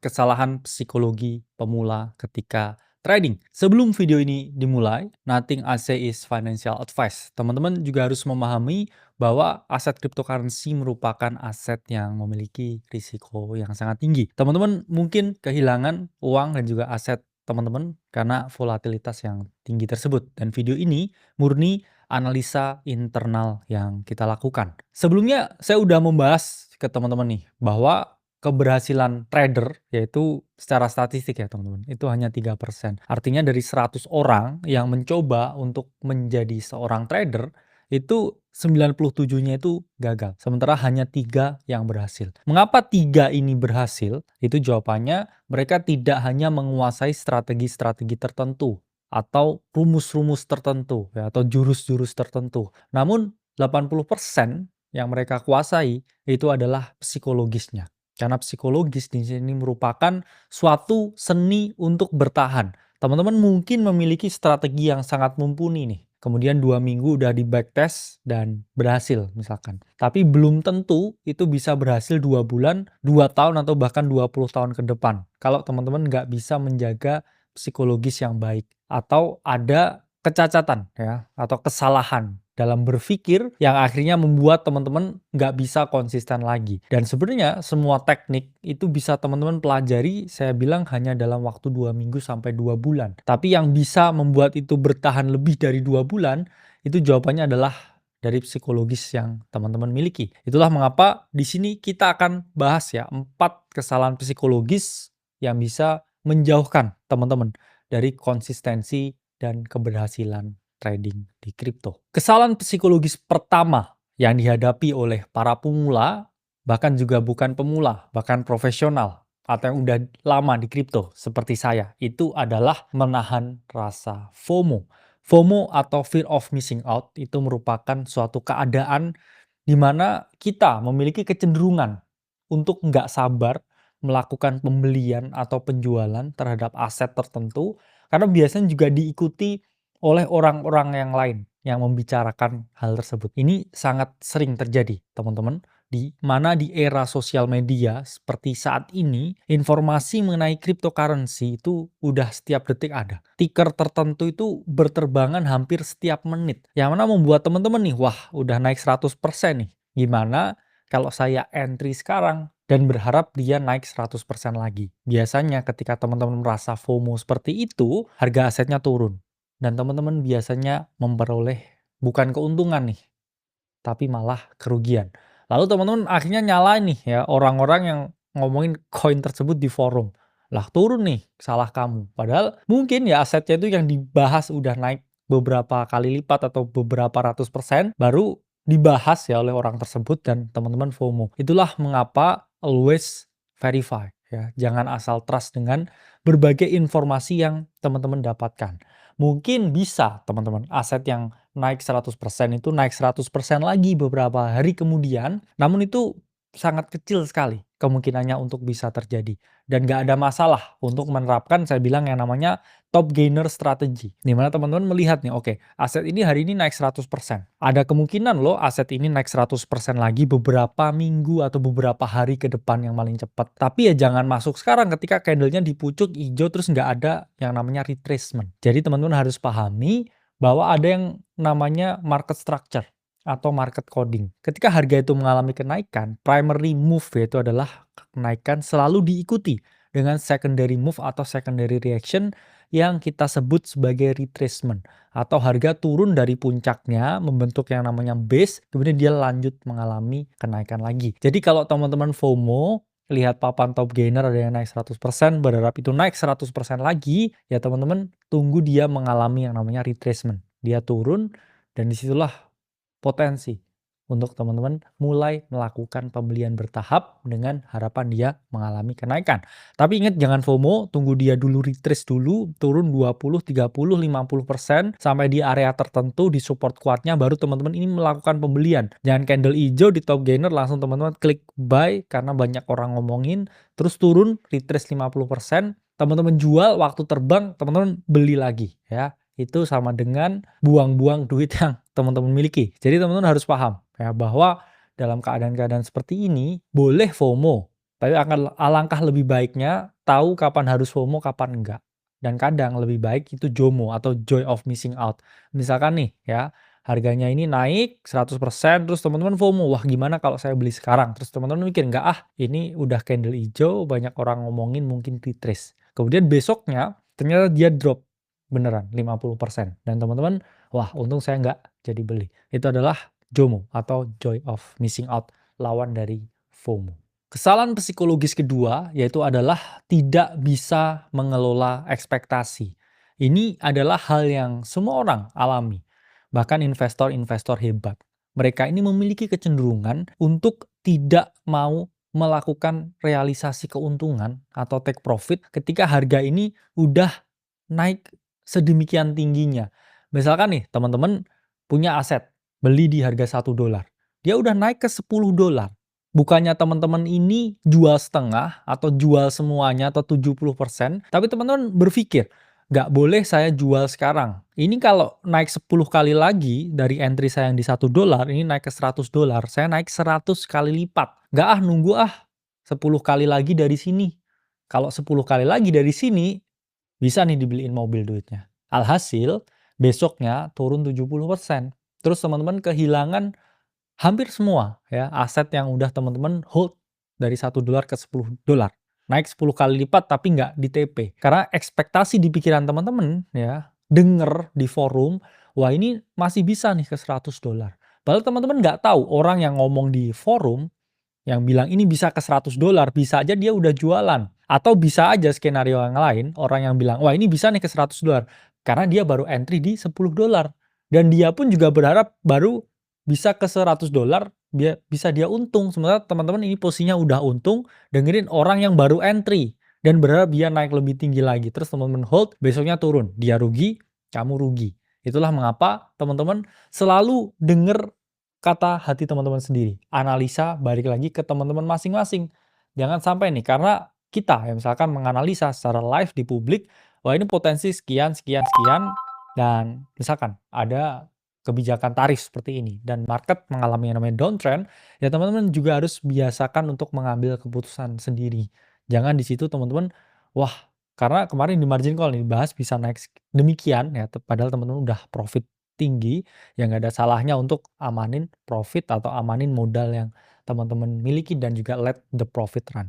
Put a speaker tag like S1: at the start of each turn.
S1: kesalahan psikologi pemula ketika trading. Sebelum video ini dimulai, nothing I say is financial advice. Teman-teman juga harus memahami bahwa aset cryptocurrency merupakan aset yang memiliki risiko yang sangat tinggi. Teman-teman mungkin kehilangan uang dan juga aset teman-teman karena volatilitas yang tinggi tersebut. Dan video ini murni analisa internal yang kita lakukan. Sebelumnya saya udah membahas ke teman-teman nih bahwa keberhasilan trader, yaitu secara statistik ya teman-teman, itu hanya 3%. Artinya dari 100 orang yang mencoba untuk menjadi seorang trader, itu 97-nya itu gagal. Sementara hanya 3 yang berhasil. Mengapa 3 ini berhasil? Itu jawabannya mereka tidak hanya menguasai strategi-strategi tertentu atau rumus-rumus tertentu ya, atau jurus-jurus tertentu. Namun 80% yang mereka kuasai itu adalah psikologisnya. Karena psikologis di sini merupakan suatu seni untuk bertahan. Teman-teman mungkin memiliki strategi yang sangat mumpuni nih. Kemudian 2 minggu udah di backtest dan berhasil misalkan. Tapi belum tentu itu bisa berhasil 2 bulan, 2 tahun atau bahkan 20 tahun ke depan. Kalau teman-teman nggak bisa menjaga psikologis yang baik. Atau ada kecacatan ya, atau kesalahan dalam berpikir yang akhirnya membuat teman-teman nggak bisa konsisten lagi. Dan sebenarnya semua teknik itu bisa teman-teman pelajari, saya bilang hanya dalam waktu 2 minggu sampai 2 bulan. Tapi yang bisa membuat itu bertahan lebih dari 2 bulan, itu jawabannya adalah dari psikologis yang teman-teman miliki. Itulah mengapa di sini kita akan bahas ya 4 kesalahan psikologis yang bisa menjauhkan teman-teman dari konsistensi dan keberhasilan trading di kripto. Kesalahan psikologis pertama yang dihadapi oleh para pemula, bahkan juga bukan pemula, bahkan profesional atau yang udah lama di kripto seperti saya, itu adalah menahan rasa FOMO. FOMO atau fear of missing out itu merupakan suatu keadaan di mana kita memiliki kecenderungan untuk nggak sabar melakukan pembelian atau penjualan terhadap aset tertentu karena biasanya juga diikuti oleh orang-orang yang lain yang membicarakan hal tersebut. Ini sangat sering terjadi, teman-teman, di mana di era sosial media seperti saat ini, informasi mengenai cryptocurrency itu udah setiap detik ada. Ticker tertentu itu berterbangan hampir setiap menit. Yang mana membuat teman-teman nih, wah udah naik 100% nih. Gimana kalau saya entry sekarang dan berharap dia naik 100% lagi? Biasanya ketika teman-teman merasa FOMO seperti itu, harga asetnya turun. Dan teman-teman biasanya memperoleh bukan keuntungan nih, tapi malah kerugian. Lalu teman-teman akhirnya nyalain nih ya orang-orang yang ngomongin koin tersebut di forum. Lah turun nih, salah kamu. Padahal mungkin ya asetnya itu yang dibahas udah naik beberapa kali lipat atau beberapa ratus persen baru dibahas ya oleh orang tersebut dan teman-teman FOMO. Itulah mengapa always verify ya. Jangan asal trust dengan berbagai informasi yang teman-teman dapatkan. Mungkin bisa teman-teman aset yang naik 100% itu naik 100% lagi beberapa hari kemudian, namun itu sangat kecil sekali kemungkinannya untuk bisa terjadi. Dan nggak ada masalah untuk menerapkan saya bilang yang namanya top gainer strategy. Di mana teman-teman melihat nih, oke, aset ini hari ini naik 100%. Ada kemungkinan loh aset ini naik 100% lagi beberapa minggu atau beberapa hari ke depan yang paling cepat. Tapi ya jangan masuk sekarang ketika candle-nya di pucuk hijau terus nggak ada yang namanya retracement. Jadi teman-teman harus pahami bahwa ada yang namanya market structure atau market coding. Ketika harga itu mengalami kenaikan, primary move yaitu adalah kenaikan selalu diikuti dengan secondary move atau secondary reaction yang kita sebut sebagai retracement. Atau harga turun dari puncaknya membentuk yang namanya base, kemudian dia lanjut mengalami kenaikan lagi. Jadi kalau teman-teman FOMO, lihat papan top gainer ada yang naik 100%, berharap itu naik 100% lagi, ya teman-teman tunggu dia mengalami yang namanya retracement. Dia turun dan disitulah potensi untuk teman-teman mulai melakukan pembelian bertahap dengan harapan dia mengalami kenaikan. Tapi ingat jangan FOMO, tunggu dia dulu retrace dulu, turun 20, 30, 50% sampai di area tertentu di support kuatnya baru teman-teman ini melakukan pembelian. Jangan candle hijau di top gainer langsung teman-teman klik buy karena banyak orang ngomongin, terus turun retrace 50%, teman-teman jual waktu terbang, teman-teman beli lagi ya. Itu sama dengan buang-buang duit yang teman-teman miliki. Jadi teman-teman harus paham ya bahwa dalam keadaan-keadaan seperti ini boleh FOMO, Tapi akan alangkah lebih baiknya tahu kapan harus FOMO, kapan enggak. Dan kadang lebih baik itu JOMO atau joy of missing out. Misalkan nih ya, harganya ini naik 100% terus teman-teman FOMO, "Wah gimana kalau saya beli sekarang?" Terus teman-teman mikir, "Enggak ah, ini udah candle hijau, banyak orang ngomongin mungkin retrace." Kemudian besoknya ternyata dia drop beneran 50% dan teman-teman, "Wah untung saya nggak jadi beli." Itu adalah JOMO atau joy of missing out, lawan dari FOMO. Kesalahan psikologis kedua yaitu adalah tidak bisa mengelola ekspektasi. Ini adalah hal yang semua orang alami, bahkan investor-investor hebat. Mereka ini memiliki kecenderungan untuk tidak mau melakukan realisasi keuntungan atau take profit ketika harga ini udah naik sedemikian tingginya. Misalkan nih teman-teman punya aset, beli di harga $1, dia udah naik ke $10. Bukannya teman-teman ini jual setengah atau jual semuanya atau 70%, tapi teman-teman berpikir, "Nggak boleh saya jual sekarang. Ini kalau naik 10 kali lagi dari entry saya yang di $1, ini naik ke $100, saya naik 100 kali lipat. Nggak ah, nunggu ah, 10 kali lagi dari sini. Kalau 10 kali lagi dari sini, bisa nih dibeliin mobil duitnya." Alhasil, besoknya turun 70%. Terus teman-teman kehilangan hampir semua ya, aset yang udah teman-teman hold dari $1 ke $10. Naik 10 kali lipat tapi nggak di TP. Karena ekspektasi di pikiran teman-teman ya, denger di forum, wah ini masih bisa nih ke $100. Padahal teman-teman nggak tahu orang yang ngomong di forum yang bilang ini bisa ke $100, bisa aja dia udah jualan. Atau bisa aja skenario yang lain, orang yang bilang, "Wah ini bisa nih ke $100." Karena dia baru entry di $10. Dan dia pun juga berharap baru bisa ke $100, bisa dia untung. Sementara teman-teman ini posisinya udah untung, dengerin orang yang baru entry. Dan berharap dia naik lebih tinggi lagi. Terus teman-teman hold, besoknya turun. Dia rugi, kamu rugi. Itulah mengapa teman-teman selalu denger kata hati teman-teman sendiri. Analisa balik lagi ke teman-teman masing-masing. Jangan sampai nih, karena kita ya misalkan menganalisa secara live di publik, wah ini potensi sekian, sekian, sekian, dan misalkan ada kebijakan tarif seperti ini dan market mengalami yang namanya downtrend, ya teman-teman juga harus biasakan untuk mengambil keputusan sendiri. Jangan di situ teman-teman, wah karena kemarin di margin call nih bahas bisa naik demikian ya, padahal teman-teman udah profit tinggi, ya nggak ada salahnya untuk amanin profit atau amanin modal yang teman-teman miliki dan juga let the profit run.